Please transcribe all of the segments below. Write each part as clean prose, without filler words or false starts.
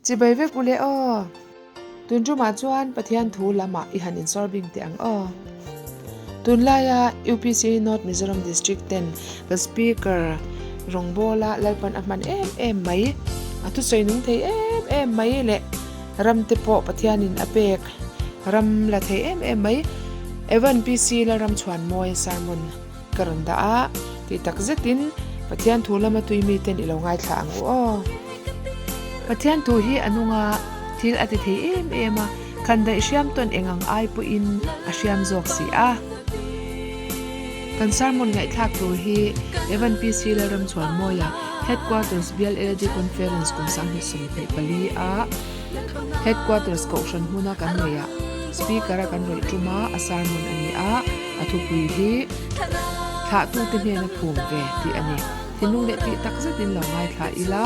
chỉ bay về bule o tuần trung mà chuan pathian thu lama i han in sorbing te ang o tun laya UPC North Mizoram District 10 the speaker rongbola lalpan aman em mai atu soinung thei em mai le ram te po pathianin apek ram la thei em mai evan PC la ram chuan moi sermon karanda a ti takzetin pathian thu lama tuimi ten ilo ngai thla ang o pathian thu hi anunga thil ati thei em a khanda ishiam ton engang ai pu in ashiam jok si a kan sermon ngai thak tu hi evan PC la ram chuan moya headquarters BLAD conference kum sang hi sum thei pali a headquarters ko shan huna kan neya speaker kan roi tuma a sermon ani a athu pui hi tha tu te ne na phum ve ti ani thinung le ti takzetin lo ngai thla ila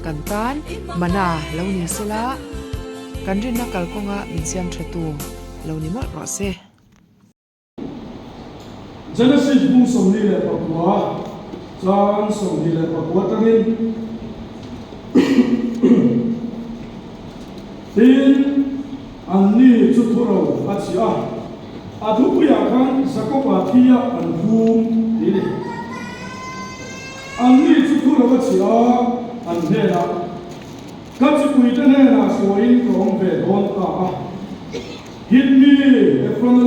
kan tan mana lo ni sela kan rin na kal konga minsiam thatu lo ni mo ro se Genesis bung som ni le pakwa chan som ni le pakwa tanin tin anni chuthuro achia adu puya kan sakopa thia an hum ni anni chuthuro achia an hera kachi puita ne na soin kong ve don ta hit me from the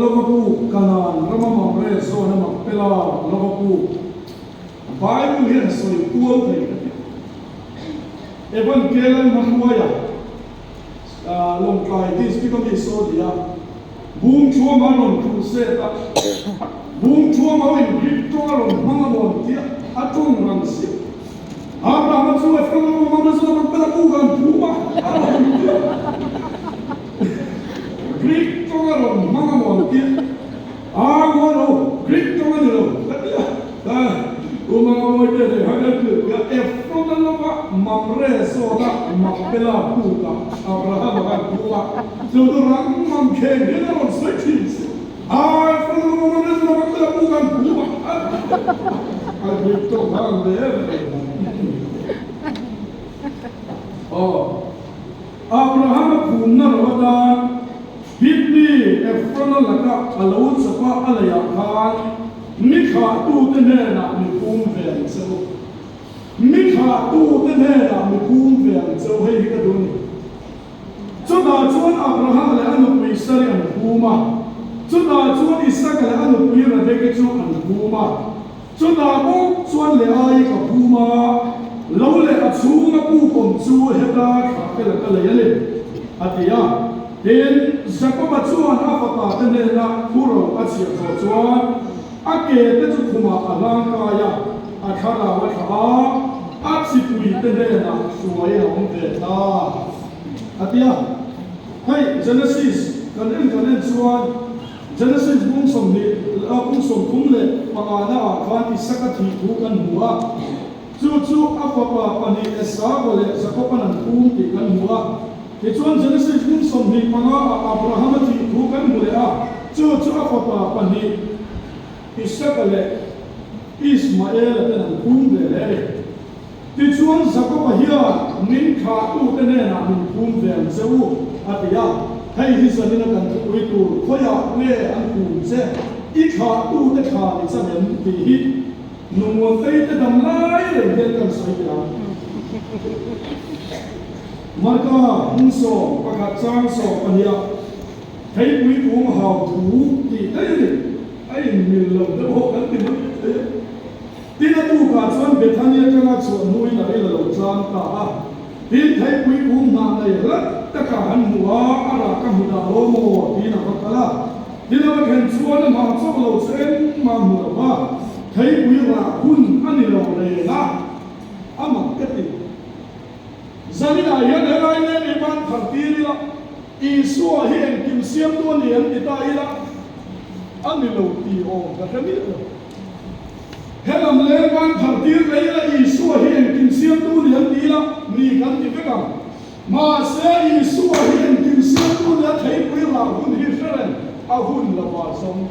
lavapu kanan ramamam re so na mapela lavapu Bible here so equal thing even kelan manwaya long try this become is so dia boom chua manon ku se ta boom chua mawin gito alon mangamon dia atong rang se Abraham chua from the mamam so na mapela ku kan puma Greek tongaro mga monti agoro Greek tongaro da mga monti de hagat ya efron na mamre soda mapela puta Abraham ka puta so do rang mam ke de ron switches efron na mamre soda mapela puta puta Greek tongaro de Abraham punna roda Hidni efrono laka alawut sapa alaya kan mikha tu tene na mi kum ven so mikha tu tene na mi kum ven so hei ka dun chuda chuan Abraham le anu pisari an kuma chuda chuan Isaac le anu pira de ke chu an kuma chuda bo chuan le ai ka kuma lo le achunga pu kom chu heta ka ke la le yale atia den Jacob chuan afapa tene na puro achia chuan ake te chu kuma alang kaya athara wa tha achi pui tene na suai hong te ta atia hai Genesis kanen chuan Genesis bung som ni bung som kum le pangana khan isakati thu kan huwa chu afapa pani esa gole Jacob an kum ti kan huwa Kecuali Genesis pun somni panga Abraham ti bukan mulai cu apa pani Ishak le Ismail dan kumbe le Kecuali Jacob ahia min khatu tene na min kumbe zeu atia hai hisanina kan itu khoya le an kumse I khatu te kha ni chamen ti hi nungwon te dam lai le kan sai ya Marka unso pakachang so pania thấy quý uống hào thú thì đấy ai mình lòng nó hộ cái tình tin là tu cả chuan biệt thanh niên cái ngã chuan nuôi là đây là lòng chan cả tin thấy quý uống nam này rất tất cả hắn mua ara các hụt đào mồ tin là có cả tin là cái chuan là mà cho lâu sen mà mua ba thấy quý là hun anh đi lâu này là ama cái gì Zanina yan helai ne iban khartiri la Isua hieng kim siam tuan hieng ita ila ani lo ti o ka kami helam le ban khartir le ila Isua hieng kim siam tuan hieng ila ni kan ti veka ma se Isua hieng kim siam tuan ya thei pui la hun hi feren a hun la ba som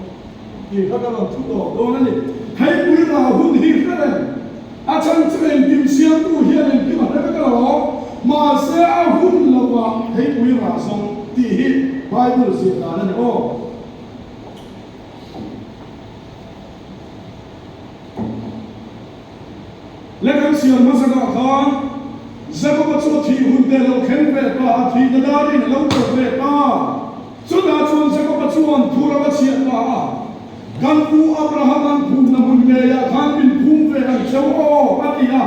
ki ka ka tu do do na ni thei pui la hun hi feren a chan chen kim siam tu hieng kim ha ka ka lo ma เสียหุ่นละวะให้วิราสงที่ฮิตไบเบิลสิตานั่นโอ้และกันเสียงมาสักการจะก็มาช่วยที่หุ่นเดเราเข็นเวทาที่นาดารินเราเกิดเวทาสุดาชวนจะก็มาชวนทุรวเชียตากันกูอับราฮัมกันภูนมุนเมียกันเป็นภูมิเวรันเจ้าโอ้อัติยา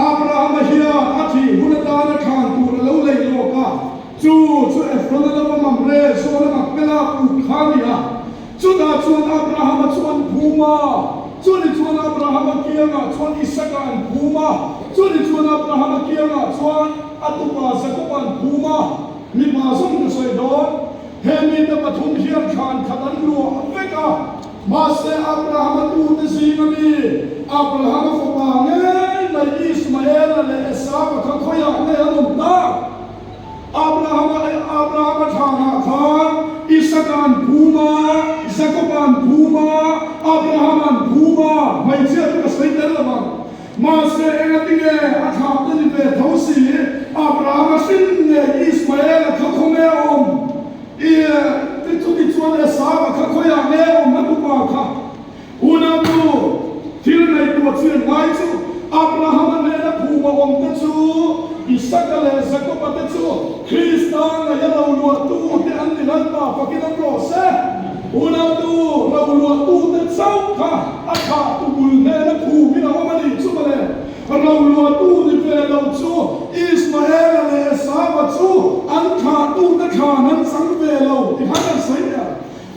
อับราฮัมเฮียอัติหุ่นดานขันกูเราเลยโลกาจูเอฟรอนเราบัมเรโซนมักเวลาอุคานียาสุดาชวนอับราฮัมชวนภูมาชวนอับราฮัมเกียงชวนอิสกันภูมาชวนอับราฮัมเกียงชวนอัตุบาสกุบันภูมามีมาส่งจะใส่ดอนเฮมีแต่ปฐุมเฮียนขันขันลัวเวกามาเสอับราฮัมดูติสีนมีอับราฮัมฟุบาเงยในอิสมาเอลและเอสาบขันขยักในอนุตาอับราฮัมทางอาคารอิสกันภูมาสกุบันภูมาอับราฮัมภูมาไม่เชื่อก็ใส่เดินละมั้งมาเสเองติเงอาคาบติเวทาวสีอับราฮัมสินเงอิสมาเอลขันขเมอมที่ทุกที่ชวนเอสาบขันขยักในอมนั่นบุกมาค่ะอุณาบูที่ในตัวเชื่อไว้ชูอับราฮัมเนี่ยภูมาอมเตชูอิสกเลสกุปเตชูคริสตานยาเราลวดตู้ที่อันนี้นั่นตาฟักินันโรเซอุณาบูเราลวดตู้เตเจ้าค่ะอาคาตุบุลเนี่ยภูมินาว่ามันอีชูมาเลยเราลวดตู้ที่เป็นเราชูอิสมาเอลเลสาบชูอันขาตู้ตะขานั้นสังเวเราที่ฮันนั้นเสีย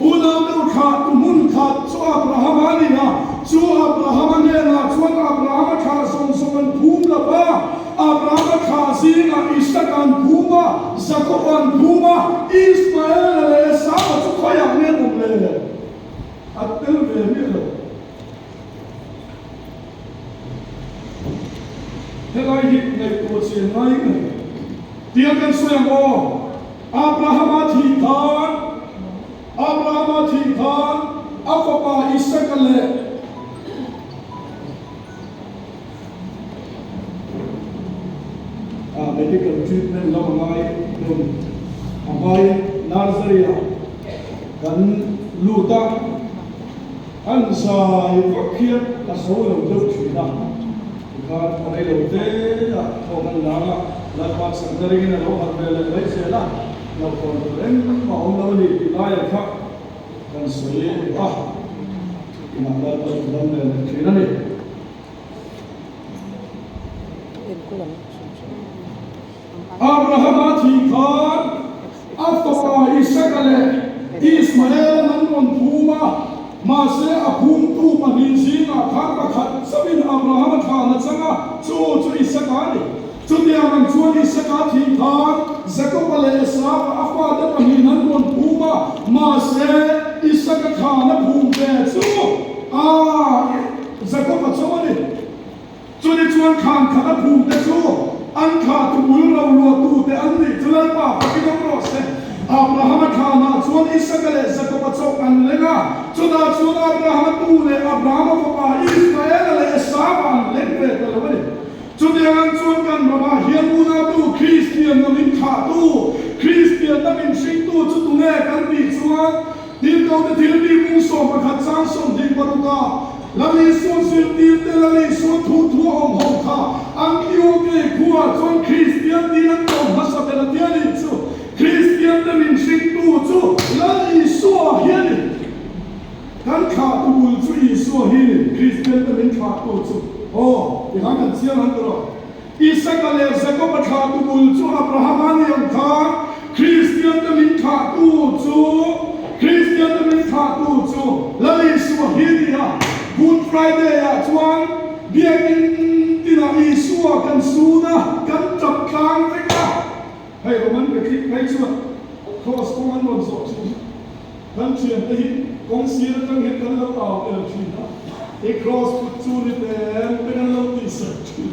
อุณาบูขาตุมุนขาชูอับราฮัมนี่นะชูอับราฮัมเนี่ยนะชวนอับราฮัมขาส่งมันภูมิละบ้าอับราฮัมขาซีนะอิสกันภูมาสกุบันภูมาอิสมาเอลเลสาบชูขยันเนี่ยผมเลยอัตเตอร์เวนี่เลยเฮ้ยฮิตในตัวเสียงไหนกันเตียงกันสวยงามอับราฮัมทีฐานอับราฮัมทีฐานอัฟบาอิสกันเลยmedical treatment lo ngai dum amai nazaria kan luta an sai fakhiat la so lo do thina ka pai lo te la thoman la la pa sangari na lo hat le le se la lo kon ren ma om lo ni la ya kha kan sai ina la to dam le thina niอับราฮัมทีขานอัฟตาอิสกาเลอิสมาเอลนั้นมันภูมาเสอภูมิตูปนิสิงาขัดประขัดสมินอับราฮัมทานัดสังะจูอิสกาลีจุดเดียวกันชวนอิสกาทีขานสกุบาเลสาบอัฟวาเดปนินั้นมันภูมาเสอิสกาทานภูมิเบจูสกุบาชวนีจุดชวนขานขัดภูมิเบจูอันขาตุบุลเราลวตูแต่อันนี้จุลป้าฟังน้องรอเสอับราฮัมขานาชวนอิสกาเลสกุปโซกันเลยนะชวนอับราฮัมตูเลยอับราฮัมฟ้าอิสราเอลเลยสาบันเล็กเล็กเลยวันนี้จุดเดียวกันชวนกันมาเฮียมูนาตูคริสเตียนนั่นเป็นขาตูคริสเตียนนั่นเป็นชิงตูจุดตรงนี้กันดีชวนดีตัวเดียวดีมุ่งส่งมาขัดสร้างส่งดีบรุกาละลิส่วนสิดีเตละลิส่วนทุทั่วองค์หงขาอันที่โอเคขัวชวนคริสเตียนดีนั่นต้องมาสับเป็นเดียริจูคริสเตียนนั่นเป็นชิงตูจูละลิส่วนเฮียนกันขาตูจูอิส่วนเฮียนคริสเตียนนั่นเป็นขาตูจูโอ้ที่หากันเสียนั่นตัวอิสกาเลสก็มาขาตูจูอับราฮัมนี่ยังขาคริสเตียนนั่นเป็นขาตูจูคริสเตียนนั่นเป็นขาตูจูละลิส่วนเฮียนGood Friday ชวนเบียกินที่เราอีสัวกันสู้นะกันจับกลางไปกันให้เรามันไปคิดให้ชวนคอสของมันหมดสดชิกันเชียนที่กองเสียตั้งเห็นกันแล้วต่อชินะไอ้ครอสฟุตซูนี่เป็นกันแล้วตีสักชิ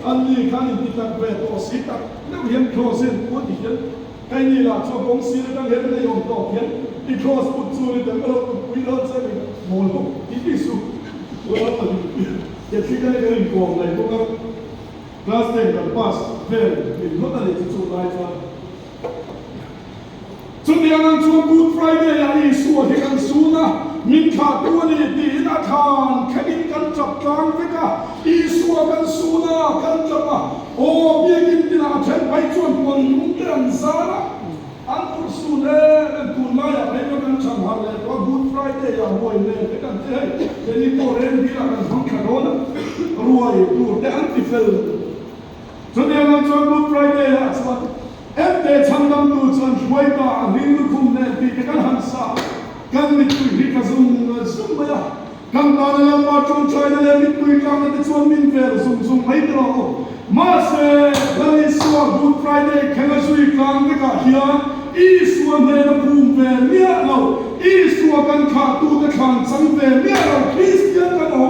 อันนี้ขันที่ตัดเวทโอสิตัดแล้วเห็นครอสเห็นพูดอีกเห็นไอ้นี่ล่ะชอบกองเสียตั้งเห็นได้ยอมต่อเห็นไอ้ครอสฟุตซูนี่แต่เราวิโรจน์ใช่ไหมโมโลที่สุดว่าอย่าคิดได้เลยกองเลยพวกเรา class 10 กับ pass fail เป็นรถอะไรที่สุดท้ายจ้ะจุดยังนั้นช่วง Good Friday อย่างนี้ส่วนที่กันสู้นะมินขาตัวนี้ดีนะทานแค่กินกันจับกลางไปกะอีส่วนกันสู้นะกันจับอ่ะโอ้เบี้ยกินที่น่าเช่นไปชวนคนมุ่งเดินซาละอันตัวสู้เนี่ยคุณมาอยากให้กันช่างหันเลยว่า Good Friday อย่างบ่อยเลยไปกันเท่เดี๋ยวนี้ตัวเรนที่เรากันทั้งขนมรวยดูแต่อันที่เฟลจุดยังนั้นช่วง Good Friday อ่ะสวัสดีเอ็มเดชันนำดูจนช่วยตาลิงคุมเนี่ยที่กันหันซากันมิตุยที่กระซุ่มไปอ่ะกันตอนนั้นมาจงใจเนี่ยมิตุยกันเนี่ยชวนมินเฟลซุ่มไม่ตรอมาเซ่แล้วอีส่วน Good Friday แค่ช่วยกันไม่ก็เฮียอีส่วนเนี่ยภูมิเฟลเนี่ยเราอีส่วนกันขาดตัวกันขันสังเฟลเนี่ยเราคริสเตียนกันอ๋อ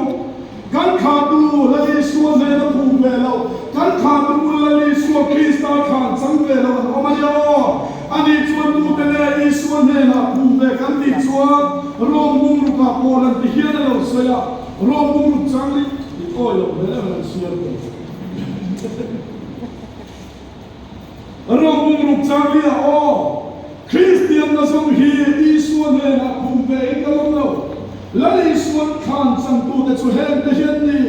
กันขาดตัวแล้วอีส่วนเนี่ยภูมิเฟลเรากันขาดตัวแล้วอีส่วนคริสต์ขันสังเฟลเราเอามาเยอะอันนี้ชวนดูแต่เนี่ยอีส่วนเนี่ยนะภูมิเฟลกันติดชวนรวมบุญรุกาโพลันที่เฮียเราเสียรวมบุญรุกจังเลยโอ้ยเราเนี่ยมันเสียเลยรวมบุญรุกจังเลยโอ้คริสเตียนนะสมฮีอีส่วนเนี่ยนะภูมิเฟลกันเราแล้วอีส่วนขันสังตัวแต่ช่วยเห็นแต่เห็นนี่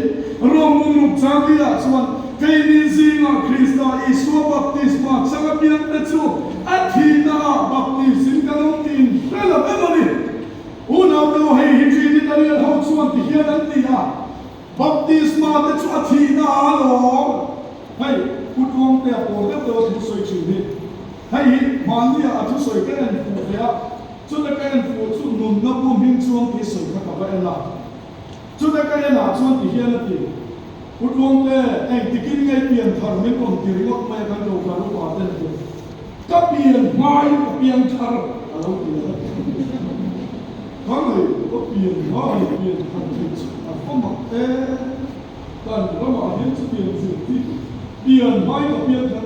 รวมบุญรุกจังเลยส่วนใครนี่สิงห์คริสต์อีส่วนบัพติศมาสังเกตแต่ช่วยอาทิตย์น่ะบัพติศกันน้องทีนเรื่องอะไรบ้างนี่อุณหภูมิให้หินที่ตะเลียนเขาส่วนที่เฮียนั่นที่อ่ะบัพติศมาแต่ช่วยอาทิตย์น่ะหรอให้พูดตรงแต่โปรดเดี๋ยวทุกสวยชีวิตให้มันเนี่ยทุกสวยแก่นผูกเนี่ยจุดแก่นผูกจุดนุ่มนับรวมหินช่วงที่สวยกับว่าเอล่ะจุดแก่นหนาช่วงที่เฮียนั่นที่พูดตรงแต่ไอ้ที่กินไงเปลี่ยนทางไม่ตรงที่เรียกไม่กันโดนกันรู้ว่าเด่นเด่นก็เปลี่ยนไม่ก็เปลี่ยนทางอะไรเปลี่ยนทั้งเลยก็เปลี่ยนไม่เปลี่ยนทางที่สุดก็มากันก็มาเห็นจะเปลี่ยนสิ่งที่เปลี่ยนไม่ก็เปลี่ยนทาง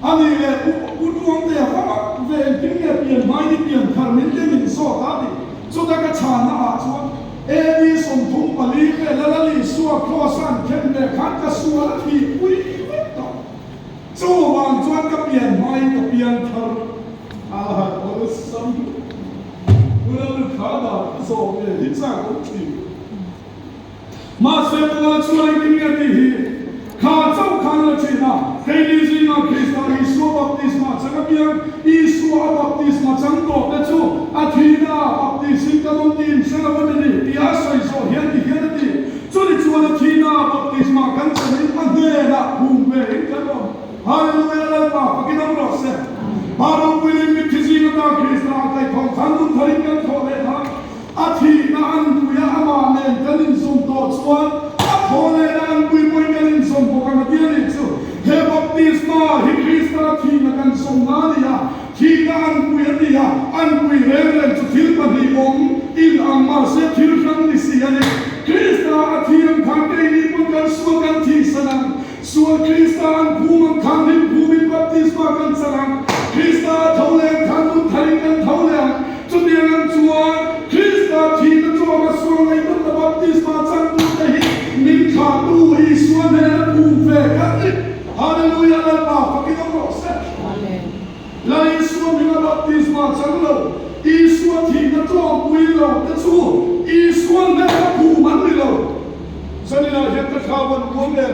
อันนี้เลยพูดตรงแต่เขาบอกเวรกินไงเปลี่ยนไม่เปลี่ยนทางไม่ได้ยินสอดอะไรสุดท้ายก็ชนะช่วงดีสมทุนปลีเกลละลีสัวคลอสันเข้มเด็กขัดกระสัวละทีอุ้ยไม่ต่อสู้วางจวนก็เปลี่ยนไม่ก็เปลี่ยนทางอะไรโอ้ยซ้ำเมื่อลูกค้าด่าโซ่เนี่ยที่สร้างคนที่มาเสพตัวช่วยกินกันดีข้าเจ้าขันละทีนะใครดีสินะคริสต์อีสัวบัพติศมาสักเพียงอีสัวบัพติศมาจังโตแต่ชูอาทิตย์น่ะบัพติศกันน้องทีนเสนาวันนี้ที่อาศัยโซ่เฮียนที่เฮียนที่ช่วยชวนอาทิตย์น่ะบัพติศมากันจะมีอันเดียร์ภูมิเวรกันบ้างฮาเลลูยาละป้าพระกินน้ำร้อนเสร็จบารมีวิลิมิตที่เราคริสต์น่ะใจของขันตุนทริกันโทเล่นะอาทิตย์น่ะอันตุยาอามาเนกันนิสมโตชวนโทเล่นะอันตุยมวยกันนิสมพวกกันเดียร์นี่ชูเฮบัพติศมาฮิคริสต์น่ะที่นักันสมนาเนียที่นั่นกุยเดียอันกุยเรื่องจุดที่ปฏิบัติอินอังมาเสียที่รังนิสิยานีคริสต์อาทิตย์ขันเตยมันกันสวกันที่สนังสวคริสต์อันภูมิขันหินภูมิบัพติศมากันสนังคริสต์เท่าเล่ขันตุนไทยกันเท่าเล่จุดเดียงชัวคริสต์ที่นั่นชัวมาสวงในตุนบัพติศมาจังตุนไทยมินขาดูอีสวเนรภูมิเวกันฮาเลลูยาละป้าพระกินน้ำร้อนเสร็จและอีสวมินาบัพติศมาจังเราอีสวที่นั่นจอมปุยเราแต่ชูอีสวเนรภูมิมันเราสันนิษฐานเห็นตะขาวันรวมเด่น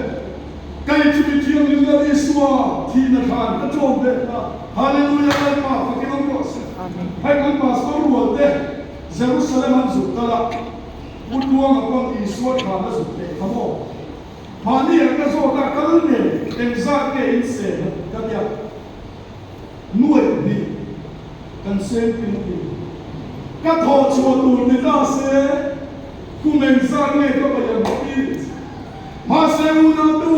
ใกล้จะมีเที่ยงลิลอีสวที่นั่นทานแต่จอมเด่นนะฮาเลลูยาละป้าพระกินน้ำร้อนเสร็จให้กันมาสรุปเด่นเยรูซาเล็มสุดตละบุตรวงกับอีสวทานสุดเด่นทั้งหมดพอนี่ก็โซ่ตะกันเนี่ยเอ็นซ่าเกอินเซนกันยังนุ่ยดีกันเซนเป็นดีก็ทอดชัวตูนในด้าเซกูเอ็นซ่าเนี่ยก็ไปยังดีมาเซอุนาตู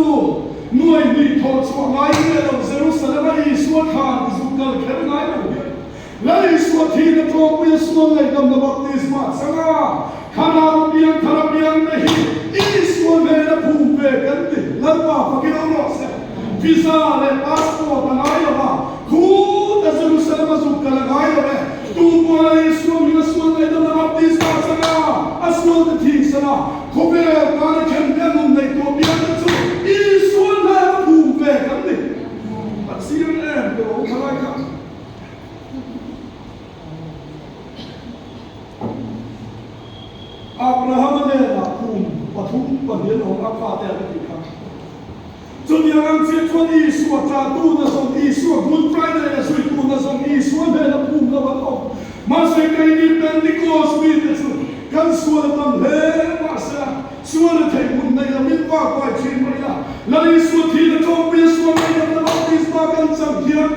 นุ่ยดีทอดชัวไงเนี่ยเราเซรุสเลมาอีสวทานสุดกันแค่ไหนเราเนี่ยและอีสวที่นั่นตัวกูยังสวงเลยกับนับบัพติศมาสังอาขณะเบียงทาราเบียงไม่อีสวงเลยนะภูมิเวกันดิแล้วป้าพระกินน้ำร้อนเสร็จวิซาและพาสปอร์ตอะไรอย่างว่าคูแต่เซรุสเลมาสุกกันอะไรอย่างเงี้ยตูบัวอีสวงมีสวงเลยกับนับบัพติศมาสังอาสวงจะทิ้งสนะเขาเวลการเข็นเดินมุ่งในตัวเบียงนั่นสุดอีสวงเลย จนยังเสียชวนอีสวดจาตูนะส่งอีสวดมุนไฟเลยนะสวยตูนะส่งอีสวดเลยนะพุ่มละวันออกมาเสกไอ้นี่เป็นนิโคลสมิธกันสวดตั้งเฮ้มาเสียสวดเทมุนในละมิตรว่าไปชิมไปละแล้วอีสวดที่ละจงเปียสวดในละตลอดที่สมากันสังเกต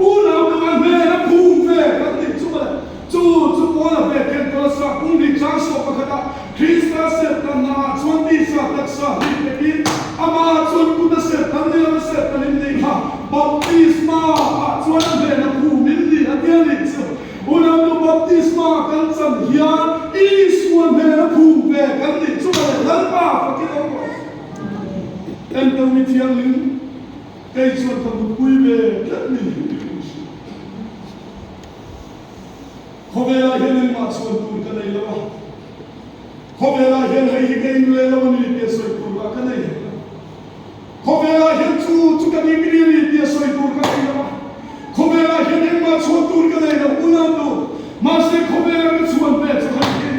อูน่าเป็นวันเฮ้นะพุ่มเฟ่กันติดสวดจู่ว่าละเวทเกลสักอุ้งดิจ้าสวดประกาศคริสต์เสร็จตั้งนาชวนที่สักตักษาที่เป็นอามาชวนพุทธเสร็จตั้งนี้เราเสร็จตั้งนี้ค่ะบัพติศมาชวนเวทนะพุ่มมินดีอันเดียนิสอูน่าดูบัพติศมากันสังเกตอีสวดเวทนะพุ่มเวกันติดสวดลันป้าฟังกินเอาเอ็นตัวมิเทียนลิงใครชวนทำบุญเวกันนี่เขาเวลาเห็นมาชวนตูกันเลยแล้วเขาเวลาเห็นให้เก่งเลยแล้วมันนี่เดียสวยตูกันเลยเขาเวลาเห็นจู่กันนี่มีนี่เดียสวยตูกันเลยแล้วเขาเวลาเห็นมาชวนตูกันเลยแล้วอุณาดูมาเสกเขาเวลาชวนเวจะให้เห็น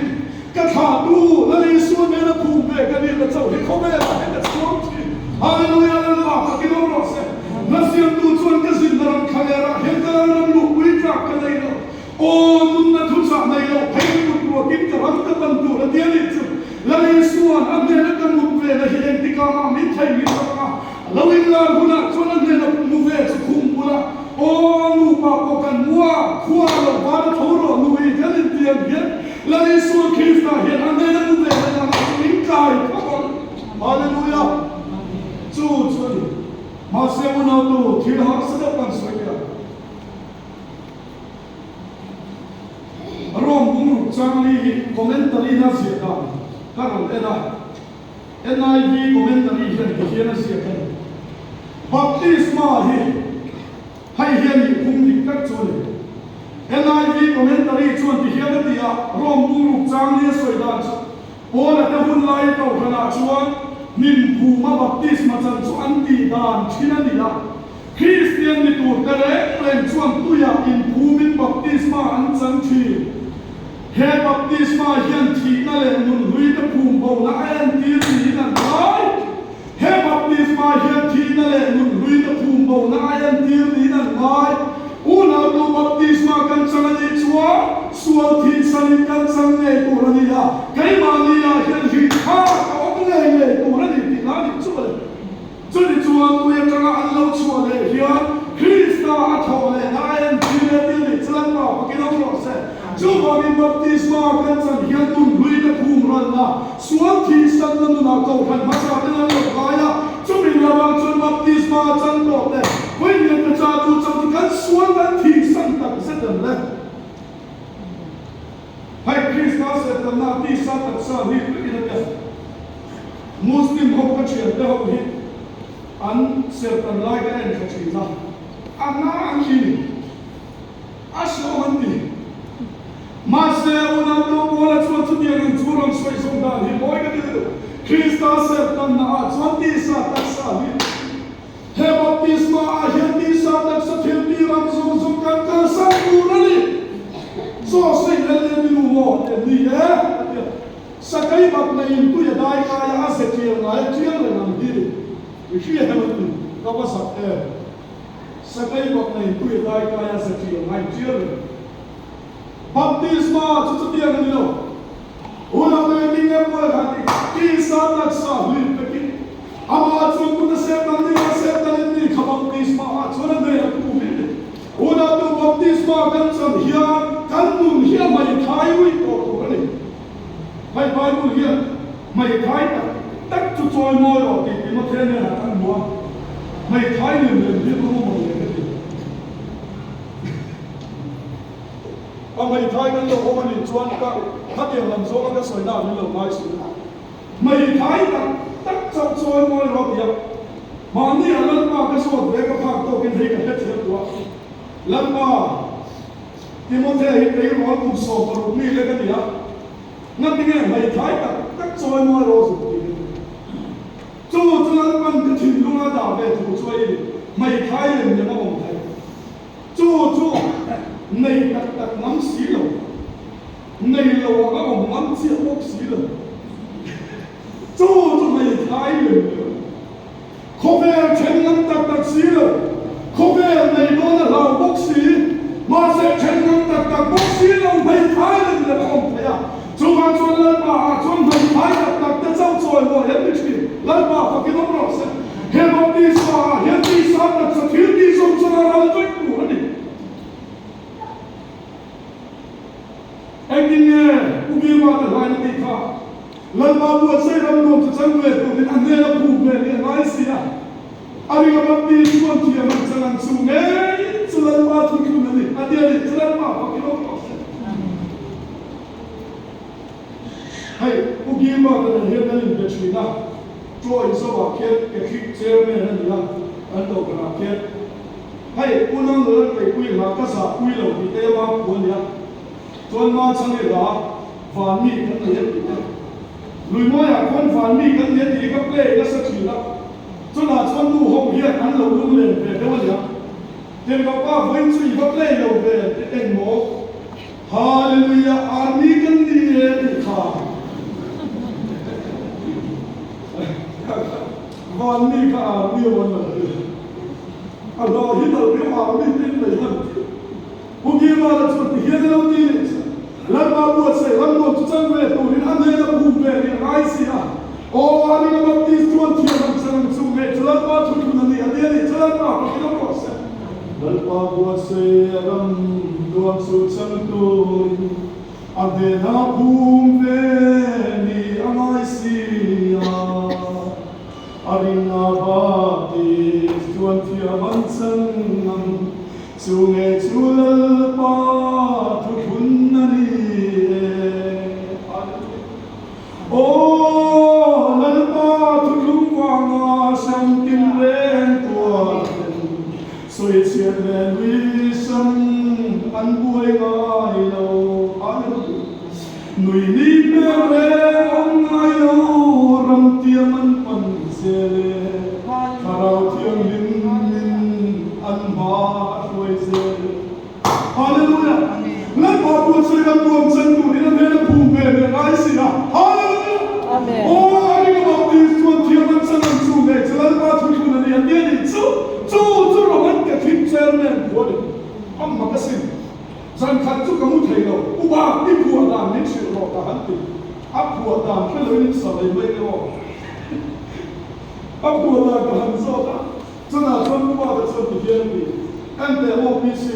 กันขาดูแล้วนี่ชวนเวลาพูดเวกันนี่แล้วเจ้าเขาเวลาเห็นชวนที่ฮาเลลูยาเลยว่าพักกิโลรอเซ่แล้วเสียงตูชวนกันสินรังขยะเห็นกันแล้วลูกวิจารณ์กันเลยแล้วโอ้นุ่นนัทุสานในโลกให้ทุกตัวกินกับรังกับตันตัวและเดียนิจุและในส่วนอันเดียนักมุกเวและเห็นที่กามามิไทยมิตรมาแล้ววิลลาหุนะส่วนอันเดียนักมุกเวสุขุมบุระโอ้ลูกปากกันมัวขัวเราบาร์ทอร์นูเวเดลินเดียนเห็นและในส่วนคริสต์เห็นอันเดียนักมุกเวและนักมิงกายพระองค์ฮาเลลูยาจู่มาเสียมุนาตูที่หักสะบันสวยงามรวมบุญจังลีคอมเมนต์ลีน่าเสียดายการันเอ็นไอวีคอมเมนต์ลีเห็นเขียนเสียกันบัพติศมาให้เห็นคุ้มดิกัดชวนเอ็นไอวีคอมเมนต์ลีชวนที่เขียนที่รวมบุญจังลีสวยดายโอ้และแต่หุ่นไล่ต่อขนาดชวนนิมภูมาบัพติศมาจันชวนตีดานที่นั่นนี่ละคริสเตียนในตัวกระเรเป็นชวนตุยาอินภูมิบัพติศมาอันจันทีเฮบัพติศมาเฮียนทีนั่นแหละมุนลุยตะภูมิบ่าวน่าเอ็นทีนี่นั่นไงเฮบัพติศมาเฮียนทีนั่นแหละมุนลุยตะภูมิบ่าวน่าเอ็นทีนี่นั่นไงอุณาดูบัพติศมากันสังเกตชัวสวดที่สังเกตกันสังเกตตัวนี้ละใครมานี่ละเฮียนทีข้าก็ออกเลยตัวนี้ที่นั่นนี่ชัวเลยจนชัวตัวยังจะงานเราชัวเลยเฮียคริสต์อาทอเลยน่าเอ็นทีนี่จะลังมาพักกินเอาหรอเซ่จู่ว่ามีบัพติศมากันสังเกตตุนลุยตะภูมิรันละส่วนที่สันนั้นน่ะก็พันมาจากนั้นเลยไปละจู่มีระวังจนบัพติศมาจันโตเลยเว้ยยังจะดูจังกันส่วนนั้นที่สันตักเสร็จเลยให้คริสต์เสร็จแล้วนาที่สันตักสามีไปอีกแล้วมุสลิมเขาก็เชื่อได้ว่าอันเสร็จแล้วไล่กันเองเขาเชื่อนะอันนั้นอันนี้อาชอมันดีมาเสียอุณหภูมิวันช่วงที่ยังจูรังสวยสมดังที่บ่อยกันเลยคริสต์เสร็จแล้วนะช่วงที่สัตตักสามีเฮบัพติศมาเฮียนที่สัตตักสเทียนที่รังสมกันกันสังกูนั่นนี่โซ่สิ่งนั้นเรียนรู้หมดนี่เอ๊ะสักไอ้บัพในอินทุยได้กายอาเสเทียนไหนเทียนเลยนั่นดีวิธีให้มันดูก็ว่าสักสักไอ้บัพในอินทุยได้กายอาเสเทียนไหนเทียนเลยบัพติศมาจุดเดียวกันนี่อุณหภูมิเนี่ยพอแล้วที่สัตตักสามีไปกินอามาชวนคุณเสพตันนี่เสพตันนี่ขบัพติศมาชวนเดียวกันอุณหภูมิบัพติศมากันสันเฮียกันนุ่นเฮียไม่ทายวิ่งออกตัวนี่ไม่ไปมุ่งเฮียไม่ทายตักจุดจอยมอยออกติดมาเทเนี่ยทั้งหมดไม่ทายเรื่องเรื่องรู้หมดเลยเอาไม่ทายกันเราเอามันชวนก็ถ้าเดี๋ยวลำโซ่ก็สวยได้ไม่หลงไม่สุดไม่ทายตักจุดจอยมอยออกเดียวมาเนี่ยลันมาก็สวดเด็กก็พักตัวกินให้กันเทียบตัวลันมาที่มันจะเห็นไปร้อนมุสโซปรุนี่เลยกันเนี่ยนั่นเป็นไงไม่ทายตักจอยมอยรอสุดจู่จู่นั้นมันก็ถึงลุงอาดาเบถูกช่วยไม่ทายเลยเนี่ยมาบอกไทยจู่ในตักน้ำสีเหลวในเหลวก็บอกน้ำเสียบกสีเหลวจู่ไม่ทายเลยเขาเป็นเช tak si lo khovel nei no na lau bok si ma se chen ngam tak bok si lo mai thai le om phaya chu ma chon la ba chon mai thai tak ta chau choi lo he mi chi la ba fa ki no ro se he mo ti sa na sa thil ti som sa ra ral toi ku ani anh đi nghe cũng đi qua từ hai năm đi thà lần ba buổi xây năm nộp cho chân về tụi mình ăn nghe là phụ về để nói gì à anh đi gặp đi chuan kia mình sẽ làm su nghe cho lần ba tụi mình đi anh đi cho lần ba phải cái đó hay cũng đi qua từ hiện nay mình bị na trôi sau đó cái khi chơi này là anh đâu có làm kia hay cũng năng lượng cái quy là cái啥quy là bị cái mà cuốn nhá tuan ma chang le da van mi kan le ti lui mo ya kon van mi kan le ti ka ple ka sa chi la chuna chon du ho hian an lo lu le ve de wa ya ten ka pa voin chui ka ple lo ve en mo hallelujah army kan ni le ti kha van mi ka army wa na Allah hi da bi army tin le han bu gi ma la chon ti hian lo ti lần ba buổi xây lần một chút chân về tụi mình ăn đây là bùn về thì ai xí à ô anh em bắt đi chuột thiệt làm sao làm sao về cho lần ba chút chút này anh đi cho lần ba cái đó có sao lần ba buổi xây lần một chút chân tụi anh đây là bùn về thì ai xí à anh na bắt đi chuột thiệt làm sao làm sao nghe cho lần ba chút chút này ô lần ba thu lung vàng sang kim ren tua soi chiết lên vi sân ăn buổi ngày lâu nuôi ní mẹ ren ngày lâu ram tiêm ăn pan xe karau thiêng linh ăn ba xuôi xe hallelujah lần ba buổi xây làm buồng chân tụi nó nên là phù về để ai xí à hallelujah Amen. oh anh em học đi xuân thiêng ăn chân ăn su này cho lần ba tụi chúng này anh đi chú rồi anh cái phim chơi này của đi ông mà cái gì dân khăn chú cái mũi thầy đâu u ba đi phù đàn đi chịu rồi cả hắn đi áp phù đàn cái lời những sợ này mấy cái đó áp phù đàn cả hắn sao đó cho nên xuân u ba cái xuân thì hiền đi anh để ô bí xì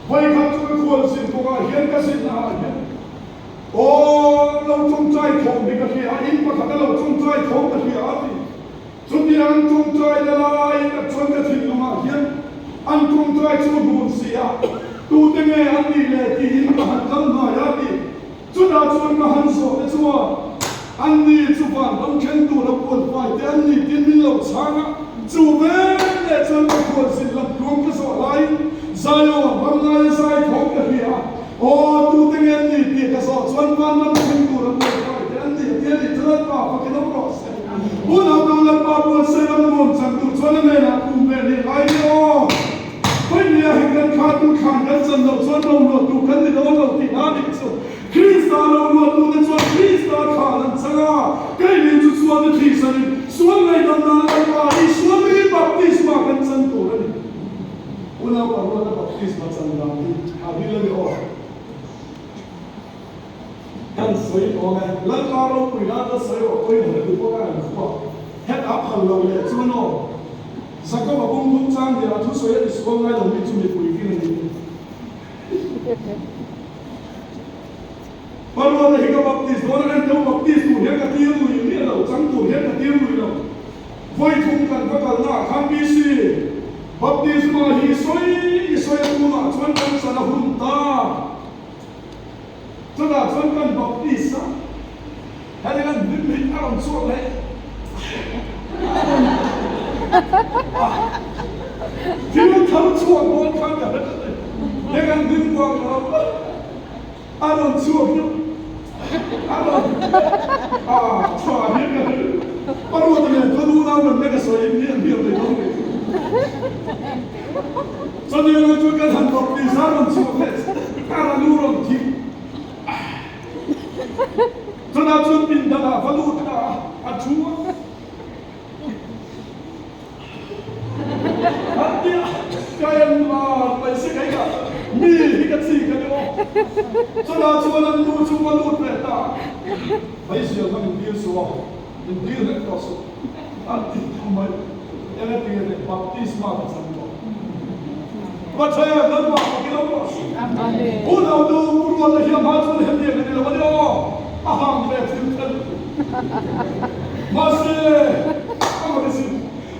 vậy khăn chú cái khuôn xin của cái hiền cái xin nào hiền ô lâu trong trai thòng thì cái kia in mà thằng lâu trong trai thòng cái kia đi chúng đi ăn trong trai là lại cái chân cái thịt mà hiền ăn trong trai chú buồn xì à tu tiếng nghe ăn đi lệ thì in mà hắn tâm mà ya đi chú đã chú mà hắn sợ cái chú ăn đi chú phản ông khen tu là buồn phải thì ăn đi tiên minh lâu sáng á chú về để chân cái khuôn xin lập luôn cái sợ lại sai ô bằng lại sai thòng cái kia ô tu tiếng nghe đi thì cái sợ chân van năm khen tu là buồn phải thì ăn đi tiên đi chân ba phải cái đó rõ buồn nào đâu là ba buồn say lắm buồn chẳng tu chân này là cùng về đi lại ô bây giờ hình ảnh khát tu khát cái chân đầu chân đầu nó tu cái gì đó nó thì nó đi chứ Krista nó tu cái chân Krista khát làm sao cái gì chú xuân cái gì sao xuân này năm nào là đi xuân này baptism cái chân tu đấy buồn nào bảo nó baptism chân nào đi à đi lên đóกันสวยโอเคแล้วก็เราคุยแล้วก็สวยโอเคเหมือนที่พวกเราบอกเฮ็ดอัพฮัลโหลเลยช่วยน้องสักก็มาบุ้งบุ้งจ้างเดี๋ยวทุกสวยที่สวยง่ายตรงนี้จุดมีคุยกันนี่พอเราได้เห็นกับบัพติศตัวนั้นเดี๋ยวบัพติศตัวเห็นกับที่ลุยนี่เราจังตัวเห็นกับที่ลุยเราไว้ทุ่งกันก็กันนะคำพิเศษบัพติศมาฮีสวยตัวน่ะชวนกันสารหุ่นตาจะได้ชวนกันบัพติศอ่ะให้ได้กันดึงอารมณ์ชั่วเลยที่มันทำชั่วโดนฟังกันให้กันดึงตัวเราอารมณ์ชั่วเนี่ยอารมณ์ชั่วเนี่ยกันปรวจเนี่ยตัวรู้เรามันไม่กระสวยเนี่ยเดียวเลยน้องเลยตอนนี้เราช่วยกันทำบัพติศอารมณ์ชั่วเลยการรู้รำทิพย์ตอนนั้นชวนบินดาฟังรู้ดาอัจฉริยะ em là phải sẽ cái cả mi cái gì cái đó cho là cho là tu cho mà tu về ta phải sửa cái mình đi số mình đi hết có số anh đi không phải em là đi để baptisma của chúng tôi và thay là lần mà cái đó có u nào tu u nào là hiện tại chúng hiện tại cái đó đó aham về thiên thần mà sẽ không có gì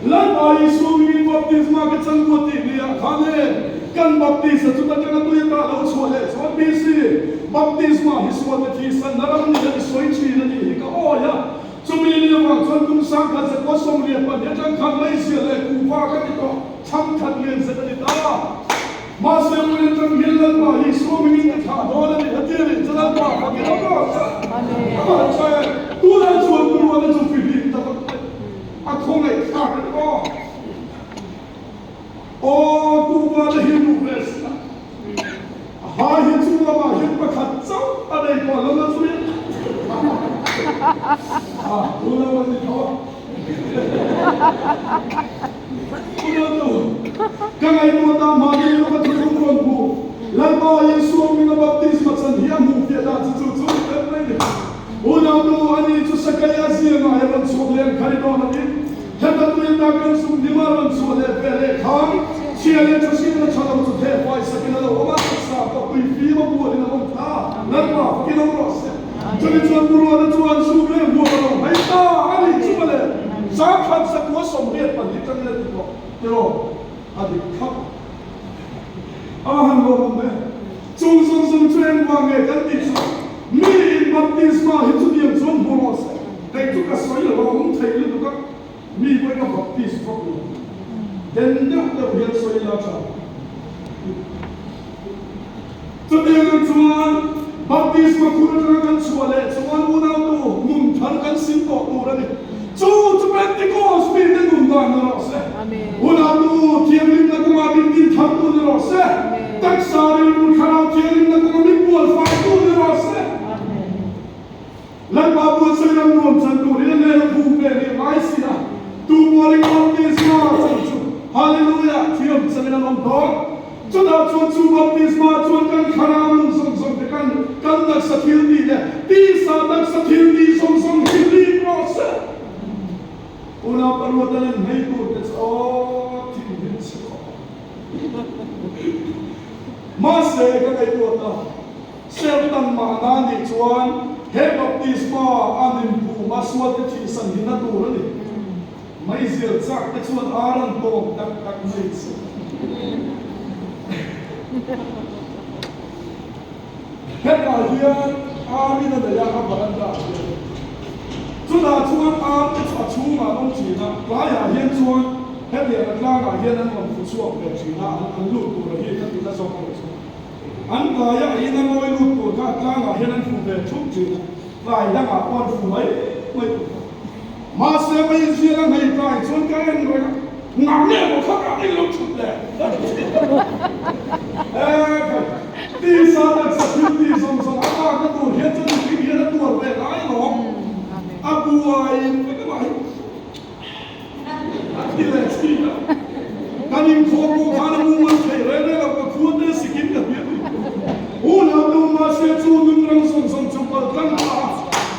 lần mà Giêsu mình baptisma cái chân của tiền đi khane kan baptisma chúng ta chẳng tu ta đâu số lệ số bisi baptisma Giêsu là chỉ san naram ni là soi chi là đi cái ya chúng mình đi vào trong cung sang khăn sẽ có sông liền và để chẳng khăn lấy xia lệ cụ pha cái đó chăm khăn liền sẽ đi ta mà sẽ mình trong hiện lần mà Giêsu mình cái thả đó là để tiền đi cho nó qua cái đó mà chơi tu là chuột tu là chuột phi đi ta không lại thả cái đó tu là hiện đủ hết hiện chúng là mà hiện mà khát cháu ở đây còn là nó suy tu là gì đó cái ngày mà ta mà đi nó có không còn cụ lần mà Giêsu mình là baptism chân hiểm mục tiêu là chú cái này nào tu anh chú sẽ cái gì mà em vẫn sống lên cái đó là đi hết là tu ta cần sống đi mà vẫn sống lên về lên khang chia lên cho xin nó cho nó chút thế phải sẽ cái nó mà sao có tùy phí mà mua đi nó không ta lần mà cái nó rõ sẽ cho nên cho mua nó cho anh xuống lên mua nó hay ta anh chú mà lên sáng khăn sẽ có sống lên bằng cái chân lên rồi anh khóc hàng ngô không biết chung chuyện vào nghề cái gì mi baptisma hết chút điểm chung hồ lô sẽ đây chúng ta xoay là không thấy được các mi với các baptisma đến nước đầu hiện xoay là sao cho nên chúng baptisma cũng là cái chuyện lệ chúng muốn nào tu muốn thằng cái sinh tổ tu ra đi chú Pentecost mình đến cùng đoàn nó sẽ muốn nào tu thiêng linh là cũng là mình thằng tu nó sẽ tất cả những khả năng thiêng linh là cũng là mình buồn phải tu nó sẽ lần mà buồn xây dựng nguồn chân tu đến đây là phù về để lái xì ra tu mua linh baptisma chân chú hallelujah thiêng sẽ là lòng đó cho ta chuan chú baptisma chuan kan khả năng song song để kan đặc sắc thiêng đi để đi sa đặc sắc thiêng đi song song thiêng đi nó sẽ una perbuatan hai tu thiêng sẽ Masih cái tuột đó, xem tăng mà na đi chuan, hết baptisma anh em mà suốt cái chuyện sanh hình na tu rồi, mấy giờ chắc cái chuan aran tông đặc đặc mấy giờ, hết là hiện amin là để làm bạn đó, chúng ta chuan am cái phát chung mà ông chỉ na, lại là hiện chuan, hết là là hiện anh làm phụ thuộc về chỉ na anh lụt tu rồi hiện cái là xong rồi. Anh ta ya ina ngồi lụt của các cha ngài hiện anh phụ về chút chữ lại đang ở con phụ mấy mà sẽ bây giờ là ngày tại xuân cái anh rồi ngắm nghe một khắc anh lụt chút lẻ đi xa đặc sắc đi xong xong anh cái tuổi hiện cho những cái hiện tuổi về lái nó abu ai cái bài đi lên gì đó anh em khó có khả năng mua phải rồi đấy là cái cuốn đấy sẽ kiếm được biết una duma se chunung rang song song chupal kan ha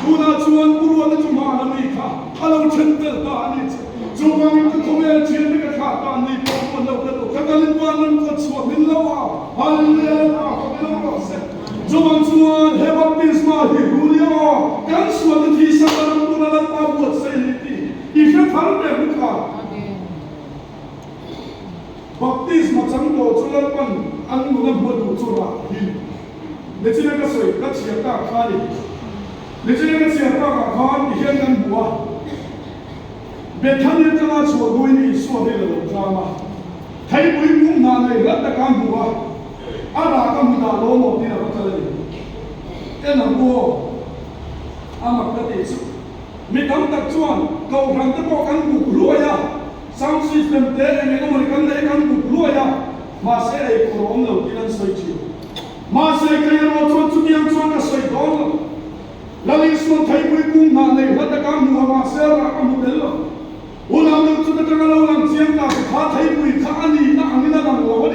una chuan buruan chu ma na mi kha alo chen tel ta ni chu wang ku khome chen ka kha ta ni ko ko lo ka kalin wan nan ko chu min lo wa hallelujah ko lo se chu wang chuan he baptisma hi huria kan suan thi sa ram tu na lan pa bu se ni ti i kha thar de bu kha baptisma chang do chu lan pan an mu na bu du chu ra hi để cho nên cái sợi các chiếc ta khai đi để cho nên cái chiếc ta cả khai thì hiện đang bùa về thân nhân cho nó sửa đuôi đi sửa đi là được ra mà thấy bụi cũng mà này rất là cam bùa là cam đào lô một tí là có thể cái là bùa mặc cái gì sự mình thắng tập chuan cầu thằng cái bộ cán bùa lúa ya sang system thế này nó mới cán đấy cán bùa lúa ya mà sẽ để cổ ông đầu tiên soi chiều mà sẽ cái nó cho chú điên cho cái sợi đó là lý do thấy cuối cùng mà này là tất cả mùa mà sẽ là cái mùa đấy rồi, ôn làm được cho tất cả lâu làm chiếm ta phải thấy cuối khá đi na anh na làm ngồi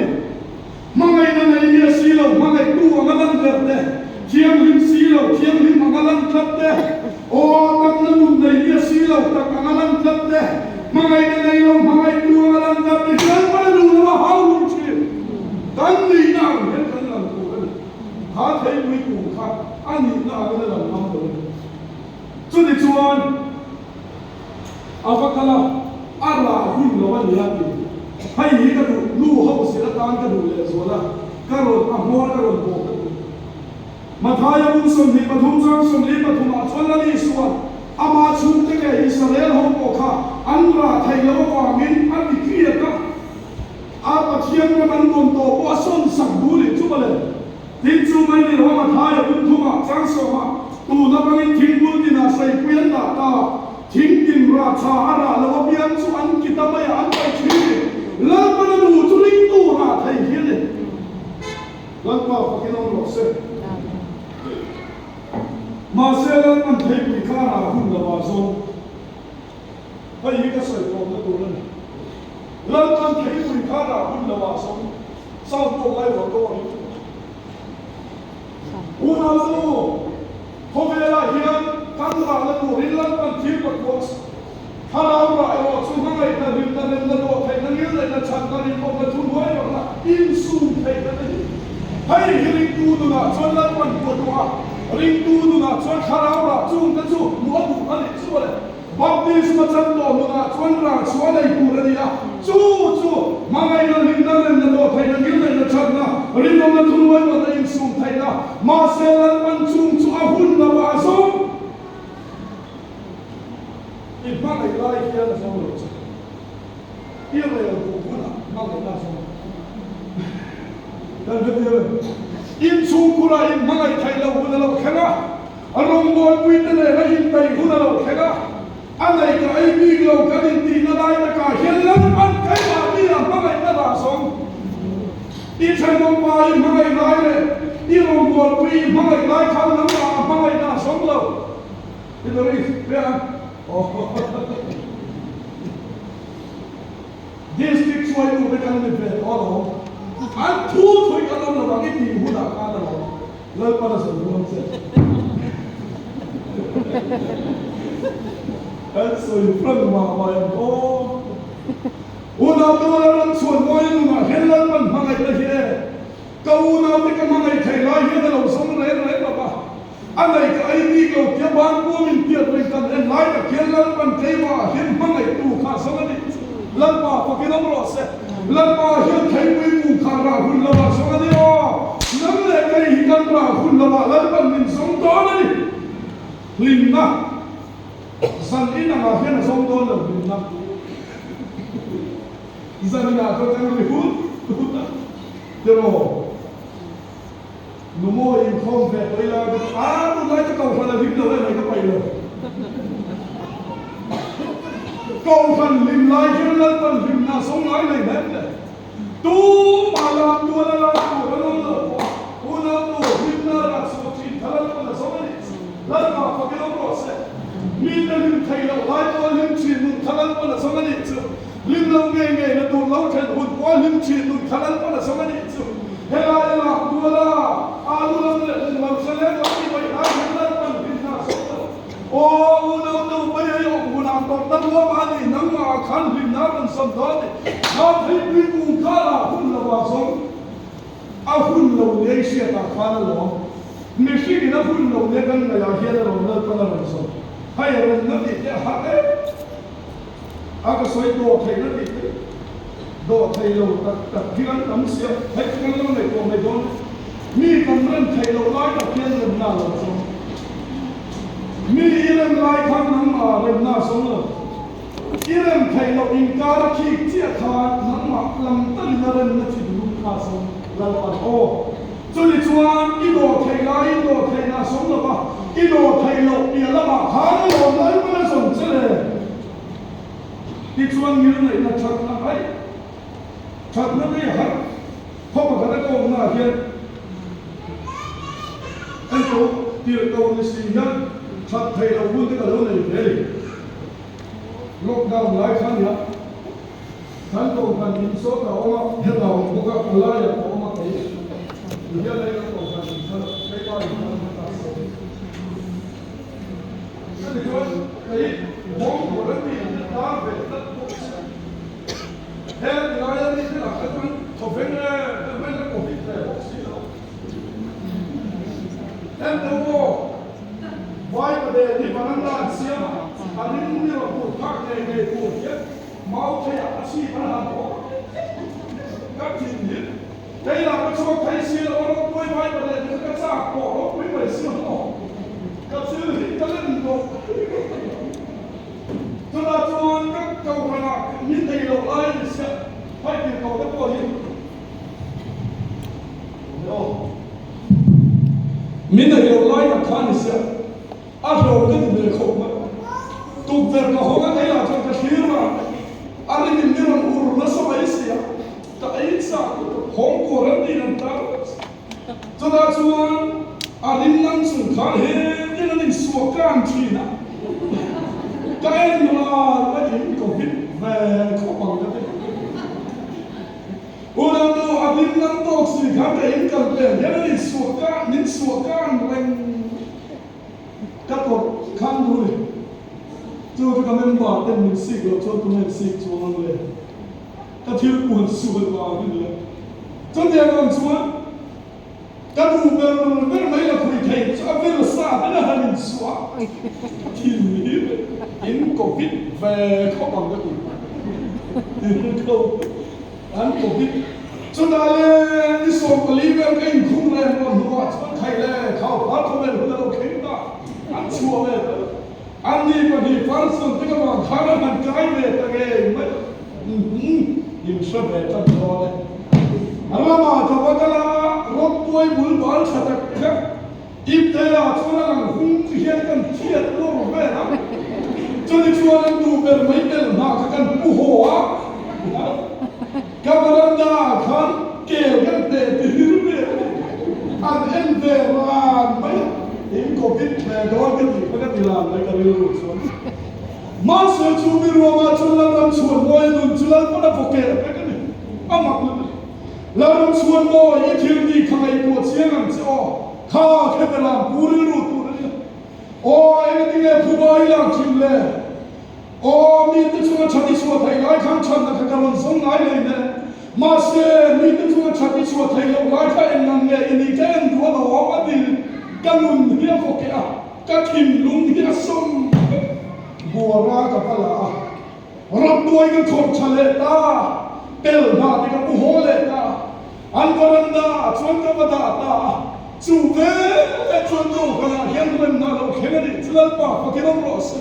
chuan avakala ara hun lo an ya ti hai hi ka du lu ho se la tan ka du le zola karon amor karon bo mathaya bung som ni pathum sang som li pathum a chon la ni suwa ama chung te ke Israel ho ko kha anra thai lo wa min an ti kriya ka a pathian ko nan don to ko son sak du li chu bale tin chu mai ni ho mathaya bung thuma sang so ma tu na bangin thing bul ni na sai puyan da ta thing tin ra cha ara lo bian chu an kitamai an pai thi la pa nu chu ring tu ra thai hi le lan pa pakinom lo se mà xe lên ăn thấy bị khá là hung là bà dông hay những cái sợi còn nó tụ lên lên ăn thấy bị khá là hung là bà dông sao tôi lại vào tôi u nào đâu không phải là hiện căn bản là tụ lên lên ăn thấy bật bột khá là lại vào xuống hàng ngày là việc là nên là đồ thấy nó như này là chẳng là đi không là thun đuôi hoặc là in sung thấy cái này hay hiện tụ tụ là cho lên ăn bột hoa ring tu nu na chuan kharau ra chung ta chu mu bu ani chu le baptism chan lo nu na chuan ra chuan ai pu ra dia chu mangai na ling na len na lo thai na gil na chan na ring no na thun wai ma na in sum thai na ma se lan man chung chu a hun na wa so i ma ai lai kia na so lo chu i le bu bu na ma le na so dan de in chung kura in mangai thai lo hu na lo khanga arong bol pui te le na in tai hu na lo khanga anai ka ai mi lo ka din ti na dai na ka hian lam an kai ba ni na mangai na da song i chan mong pa in mangai lai le i rong bol pui in mangai lai khang na ma mangai na song lo i do ri pe an district choi tu be kan me pe all an thu thui ka lo na ba ki ti hu na ka na lo le pa na so lo se an so yu plan ma ma ya o na to la ran chuan mo yu ma hen lan man ma ngai la hi ka u na te ka ma ngai thai lai hi na lo som re ba an nei ka ai ni lo ke ban ko min ti ri kan en lai ka ke lan man te ma hen ma ngai tu kha so ni lan pa ki no lo se lan pa hi thai wi mu kha ra hun la ba so ni o nam le kai hi kan ra hun la ba lan pan min song to ni lim na san ina ma hen song to la lim na zan na to tang ri hun pero no mo in khom ve oi la tu lai ta kau fa la lim lo lai ka pai lo kau fan lim lai hi lan pan lim na song lai lai nem le tu ma la tu la la tu la lo u na tu lim na ra so chi thala la so ni la ma fa ke lo ro se mi na lim thai lo lai to lim chi nu thala la so ni chu lim lo nge na tu lo chen hun ko lim chi nu thala la so ni chu he la tu la a lu la le ma se le ko ni bai ha la pan lim na so o u na tu bai yo u na to ta lo ma ni nang ma khan lim na man sam do ni ha thai pi ku ka la hun la wa so a hun lo le sia ta kha la lo me shi ni na hun lo le kan na ya he la lo na pa la so hai ren na ti ya ha e a ka soi do thai na ti do thai lo ta ki an tam sia hai kan lo ne ko me don mi kan ren thai lo lai ta kian ren na lo so mi iram lai khang nang ma ren na so lo iram thai lo in ka ra ki chia kha nang ma lam tan na ren na chi du kha so la lo o cho li chuan i do thai lai i do thai na so lo ba i do thai lo i la ma kha lo lai ma na so che le ti chuan ngir nei na chak na ai chak na ri ha ko ba ka ko na hian an to ti ko ni si hian chak thai lo bu te ka lo nei ve lockdown lai khan ya kan ko kan in so ka o ma he na o ka ala ya ko ma kai ya lai ka ko kan so kai pa ni kan ta so so ni ko kai bom ko ra ni ta ve ta ko he na ya ni ka ka kan to ve na ko vi ta ko si lo and the war why de ni banana sia anin ni ro pu thak ne pu ye mau thaya asi bana bo ka tin ni dai la ko so thai sia lo ro koi vai ba le ka sa ko ro koi ba sia mo ka sia ni ka le ni ko to la chuan ka ka na ni dai lo ai ni sia hai ki ko da ko ni no min dai lo lai na khan ni sia a lo ka ni le ko ma tu ver ka ho ga dai la chuan ka thir ma a ri ni ron ur na so ai sia ta ai sa hong ko ran ni nan ta to da chuan a rin nan sun khan he ni na ni suwa kan thi na cái anh mà cái gì cũng biết về khó bằng cái đấy. Ủa đâu đâu anh đi nắng to gì khác cái anh cần tiền thế này sủa can lên các cột khăn rồi. Cho cái mình bảo tên mình xịt rồi cho tụi mình xịt cho nó lên. Các thiếu buồn sủa vào cái nữa. Cho tiền còn sủa. Các đủ bên mấy là quỳ thầy cho bên là xa bên là hành sủa. Thì in Covid về khó bằng cái gì không anh Covid cho ta lên đi sổ cái lý về cái khung lên còn hoa cho thầy lên khảo phát không lên nó đâu khéo ta anh chua về anh đi mà đi phán xuân cái mà khá là mình cái về ta nghe mấy nhìn sơ về ta cho đấy anh mà cho cái là rốt tuổi buồn bán thật là ít thế là cho nó là hung hiền cần thiệt luôn về lắm cho nên chúa đang đủ về mấy tên mà các con phù hộ á các bạn đã khán kêu các đệ tử về anh em về là mấy em có biết về đó cái gì các đi làm lấy cái điều xuống mà sự chú bị rùa mà chú làm chuồn môi đun chú làm có đã phục kệ cái này âm mặc làm chuồn môi ít thiếu đi khai buộc chiếng làm cho khá cái về làm cú đi rụt tụi nó ôi cái tiếng nghe phù bái làm chim lệ ôi mình tự chúng ta đi xuống thầy lại khám chân là cái con sống lại này nè mà sẽ mình tự chúng ta đi xuống thầy lại cái em nằm nghe in đi cái em đùa nó mà đi cái lùn hiếp phục kệ cái thìm lùn hiếp sông bùa ra cái phải làรับด้วยกันคนเฉลตาเตลมาที่กับผู้โหเลตาอันกรันดาชวนกับดาตาจูเวชวนดูขณะเห็นเรื่องนั้นเราเห็นอะไรจะเล่าป่ะพอคิดว่าเราสิ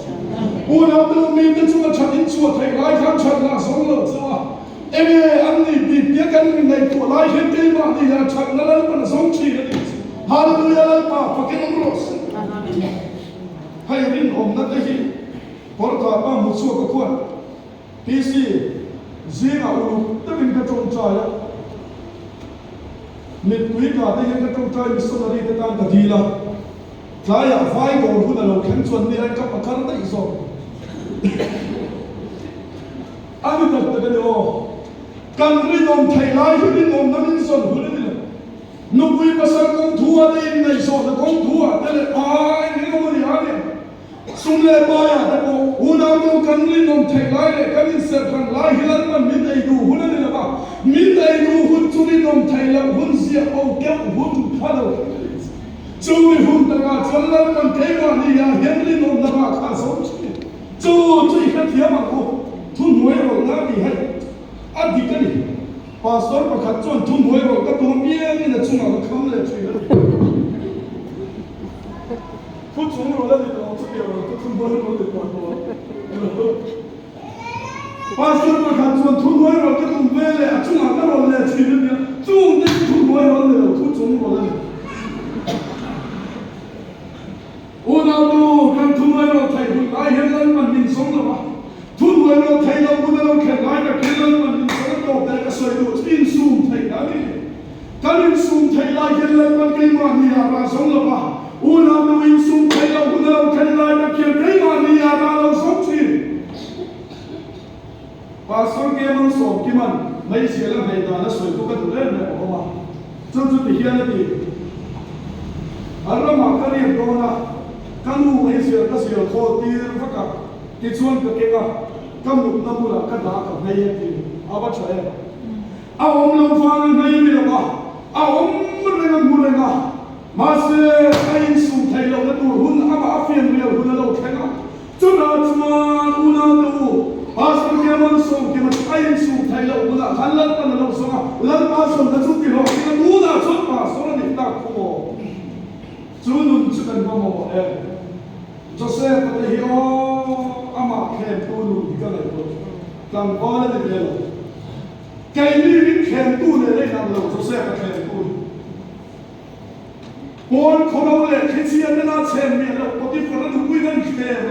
อุณหภูมิที่ชวนฉันอินชวนไทยไล่ข้ามฉันละสองเลยสิวะเอ็มอันนี้บีบเดียกันในตัวไล่เห็นที่บ้านที่เราฉันนั่นแหละมันสองชีนั่นเองฮาเลลูยาเล่าป่ะพอคิดว่าเราสิให้รินอมนั่นเองพอเราบ้านมุสลิมก็ควรพี่สิเสียงอุลุตั้งเป็นกระจงใจนิดวิกาที่ยังกระจงใจมิสนารีที่ตั้งกระดีละใครอยากไฟโกนพูดเราแข็งส่วนนี้ไอ้กับมาคันได้อีกสองอันนี้ตัดกันเดียวการเรียนนมไทยไล่ที่เรียนนมนั้นส่วนพูดนี่นุบวิปัสสนากงทัวได้ในส่วนกงทัวแต่เลยนี่ก็ไม่ได้เนี่ยสุนเลบายแต่ก็อุณหภูมิกันนี่นมไทยไล่เลยกันนี่เสพกันไล่ฮิลันมันมิได้ดูหุ่นนี่ละบ้ามิได้ดูหุ่นจุนี่นมไทยแล้วหุ่นเสียเอาเก็บหุ่นพาเราจูหุ่นต่างๆจนแล้วมันเกี่ยวนี่ยาเห็นนี่นมต่างๆข้าสมจูที่เขาเทียบมากูทุนหวยเราหน้าดีให้อดีกันนี่พาสต้นประคัตจนทุนหวยเราก็ตัวเมียนี่นะจุ่มเอาคำเลยช่วยเลยพูดถึงเราแล้วนี่เราเดียวก็ทุนหวยเราติดตัวพาสต้นประคัตจนทุนหวยเราก็ตัวเมียเลยจุ่มเอาก็เราเลยช่วยเลยจุ่มนี่ทุนหวยเราเลยพูดถึงเราแล้วโอ้เราดูกันทุนหวยเราไทยคุณไอ้เห็นแล้วมันมินสงหรือเปล่าทุนหวยเราไทยเราคุณเราแข่งไอ้กับเห็นแล้วมันมินสงก็แต่ก็สวยดูอินซูมไทยนะนี่การอินซูมไทยเราเห็นแล้วมันกินมันนี่อะไรสงหรือเปล่าโอ้เราดูอินซูมไทยเราคุณเราแข่งไอ้กับเห็นมันนี่อะไรเราสงทีภาษาเกมันสอบกี่มันไม่เสียแล้วไม่ได้แล้วสวยก็ดูเล่นเลยออกมาจนจุดที่เฮียนดีอันนั้นมาการเรียนตัวนะกันดูไม่เสียก็เสียโคตรดีฟักกับที่ชวนกับเก่งอ่ะกันดูน้ำบุหรี่กันด่ากับไม่ยังดีเอาไปใช้เอาอมลงฟังไม่ยังดีหรอกเอาอมมันเรื่องบุหรี่นะ Masih kain sum thai lo na tur hun ama afian real hun lo thenga chuna chuan una tu pastor ke man som ke man kain sum thai lo una khalat pan lo songa lal pa som da chu ti ho ke nu na chot pa so ni ta ko chunun chukan ba mo Joseph pa hi o ama khem tu nu ka le ko tlang ba le le lo kai ni khem tu le na lo Joseph pa khem tu Paul kono le kitsia de na chem mi lo poti fara du kui nan khem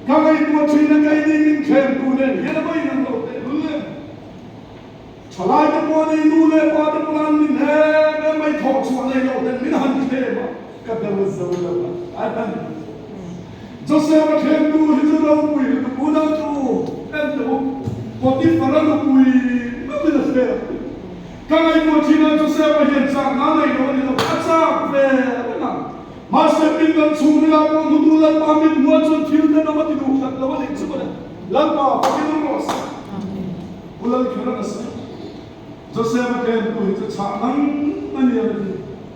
ka mai tu china kai ni min khem tu le ye na bai nan lo te le chalai de po ni nu le pa de plan ni le na mai thok chwa le lo te min han khem ka da wa zo lo a dan Joseph khem tu hi zo lo kui tu ku na tu en tu poti fara du kui no te le Kangai ko china Joseph hian chang na nei lo ni lo acha ve na master pin dan chung la ko nu la pa mi mo chon thil na ma ti du khat lo ni chu ba la pa pa ki no ros ulal khara na sa Joseph ken ko hi cha nang ani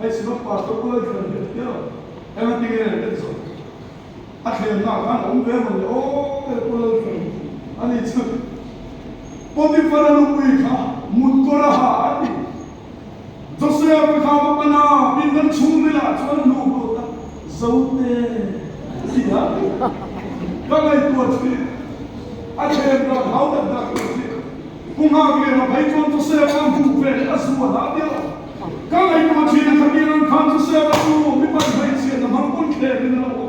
ai si no pa to ulal khara ni yo ana ti ge ne so a khen na kan om ve mo o ke ulal khara ani chu poti fara no kui kha mut ko raha ati Joseph ka pana bin dan chung mila chuan nu ko ta zote sia ka ngai tu chi a che ra hau da da ko chi kung ha ge ma bai chuan Joseph am bu ve a su da dia ka ngai tu chi na ka bin kan Joseph su mi pa bai chi na mang kon khe ni na ko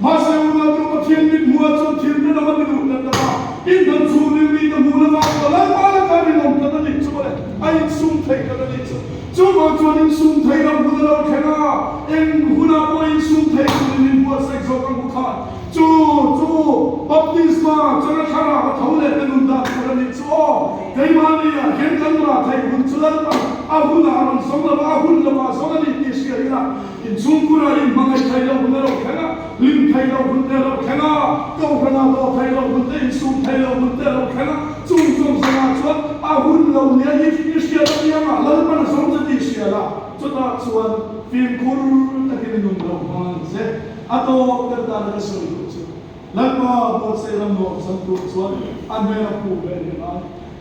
ma se u na tu pa thien mi mu chuan thien na ma ni na da in dan chu ni mi da mu na ma ko la pa la ka ni nom ka ni chu le ai sum thai ka ni chu chu ma chuan in sum thai na mu na lo khena en hu na po in sum thai ku ni mu sa zo ka mu kha chu baptisma chana khara ka thau le te nun da ka ni chu kai ma ni ya hen kan ra thai hun chu la pa a hu na ron som la ba hun la ba so na ni ti sia ina in sum ku ra in ma ngai thai la hu na lo khena lim thai la hun te lo khena ko ka na lo thai la hun te in sum thai la hun te lo khena chung chung sa na chuan a hun lo ni hi ti sia la ni ma la pa na som ta ti sia la chu ta chuan film kur ta ki nun lo man se a to ka ta na so chu la pa bo se lam no sam tu chuan an me na pu be ni ma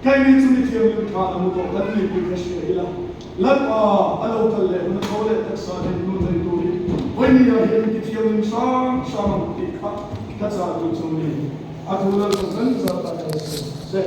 kai ni chu ni thiam ni kha na mu to ta ni pi ka sia ila la pa a lo ka le na ko le ta sa ni nu nei tu ni oi ni ya hi ti thiam ni sa ma ti kha ta sa tu chu ni a tu la so san sa ta se